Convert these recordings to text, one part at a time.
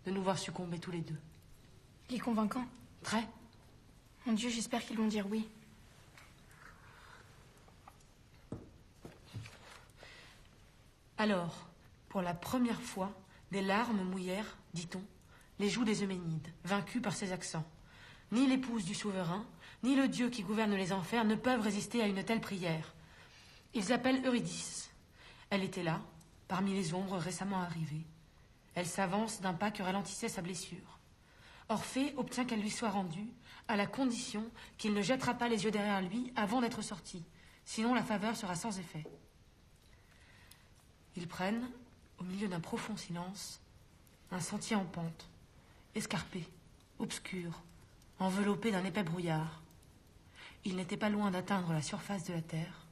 de nous voir succomber tous les deux. Il est convaincant. Très. Mon Dieu, j'espère qu'ils vont dire oui. Alors, pour la première fois, des larmes mouillèrent, dit-on, les joues des Euménides, vaincus par ces accents. Ni l'épouse du souverain, ni le Dieu qui gouverne les enfers ne peuvent résister à une telle prière. Ils appellent Eurydice. Elle était là, parmi les ombres récemment arrivées. Elle s'avance d'un pas que ralentissait sa blessure. Orphée obtient qu'elle lui soit rendue, à la condition qu'il ne jettera pas les yeux derrière lui avant d'être sorti, sinon la faveur sera sans effet. Ils prennent, au milieu d'un profond silence, un sentier en pente, escarpé, obscur, enveloppé d'un épais brouillard. Ils n'étaient pas loin d'atteindre la surface de la terre.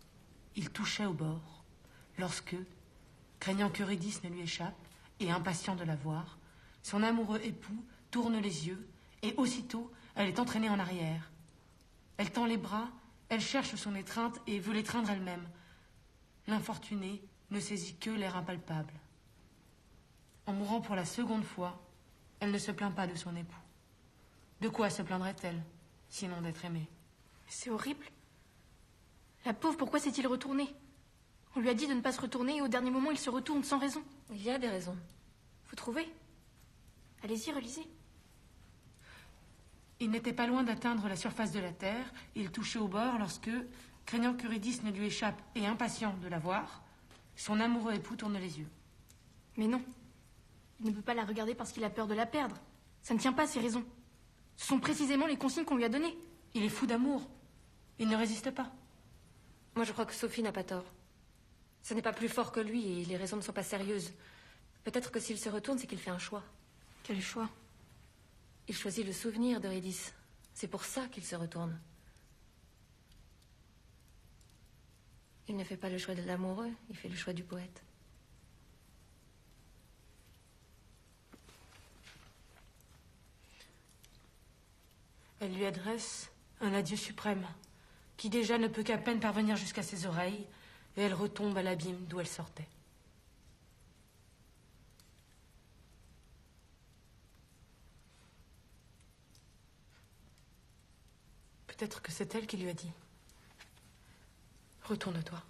Ils touchaient au bord, lorsque, craignant qu'Eurydice ne lui échappe, et impatient de la voir, son amoureux époux tourne les yeux, et aussitôt, elle est entraînée en arrière. Elle tend les bras, elle cherche son étreinte et veut l'étreindre elle-même. L'infortunée ne saisit que l'air impalpable. En mourant pour la seconde fois, elle ne se plaint pas de son époux. De quoi se plaindrait-elle, sinon d'être aimée? C'est horrible. La pauvre, pourquoi s'est-il retourné? On lui a dit de ne pas se retourner et au dernier moment, il se retourne sans raison. Il y a des raisons. Vous trouvez? Allez-y, relisez. Il n'était pas loin d'atteindre la surface de la terre. Il touchait au bord lorsque, craignant qu'Eurydice ne lui échappe et impatient de la voir, son amoureux époux tourne les yeux. Mais non. Il ne peut pas la regarder parce qu'il a peur de la perdre. Ça ne tient pas, ces raisons. Ce sont précisément les consignes qu'on lui a données. Il est fou d'amour. Il ne résiste pas. Moi, je crois que Sophie n'a pas tort. Ce n'est pas plus fort que lui et les raisons ne sont pas sérieuses. Peut-être que s'il se retourne, c'est qu'il fait un choix. Quel choix? Il choisit le souvenir d'Eurydice. C'est pour ça qu'il se retourne. Il ne fait pas le choix de l'amoureux, il fait le choix du poète. Elle lui adresse un adieu suprême, qui déjà ne peut qu'à peine parvenir jusqu'à ses oreilles, et elle retombe à l'abîme d'où elle sortait. Peut-être que c'est elle qui lui a dit « Retourne-toi ».